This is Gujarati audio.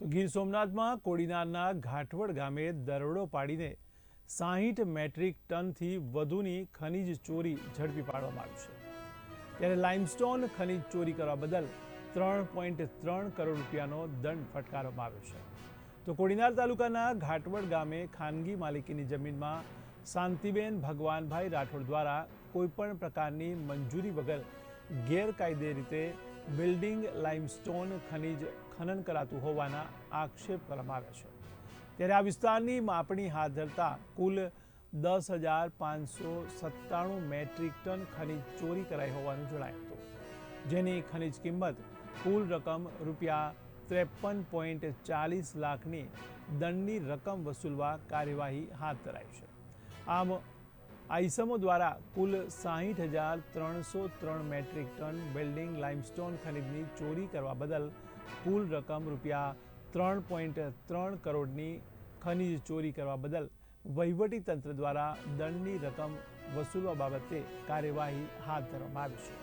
તો ગીર સોમનાથમાં કોડીનારના ઘાટવડ ગામે દરોડો પાડીને 60 મેટ્રિક ટનથી વધુની ખનીજ ચોરી ઝડપી પાડવામાં આવી છે. ત્યારે લાઇમસ્ટોન ખનીજ ચોરી કરવા બદલ 3.3 કરોડ રૂપિયાનો દંડ ફટકારવામાં આવ્યો છે. તો કોડીનાર તાલુકાના ઘાટવડ ગામે ખાનગી માલિકીની જમીનમાં શાંતિબેન ભગવાનભાઈ રાઠોડ દ્વારા કોઈપણ પ્રકારની મંજૂરી વગર ગેરકાયદે રીતે બિલ્ડિંગ લાઇમસ્ટોન ખનીજ ખનન કરાતું હોવાના આક્ષેપ કરવામાં આવ્યા છે. ત્યારે આ વિસ્તારની માપણી હાથ ધરતા કુલ 10,597 મેટ્રિક ટન ખનીજ ચોરી કરાઈ હોવાનું જણાયું હતું, જેની ખનીજ કિંમત કુલ રકમ રૂપિયા 53.40 લાખની દંડની રકમ વસૂલવા કાર્યવાહી હાથ ધરાઈ છે. આમ આ ઇસમો દ્વારા કુલ 60,303 મેટ્રિક ટન બિલ્ડિંગ લાઇમસ્ટોન ખનીજની ચોરી કરવા બદલ કુલ રકમ રૂપિયા 3.3 કરોડની ખનીજ ચોરી કરવા બદલ વહીવટી તંત્ર દ્વારા દંડની રકમ વસૂલવા બાબતે કાર્યવાહી હાથ ધરવામાં આવી છે.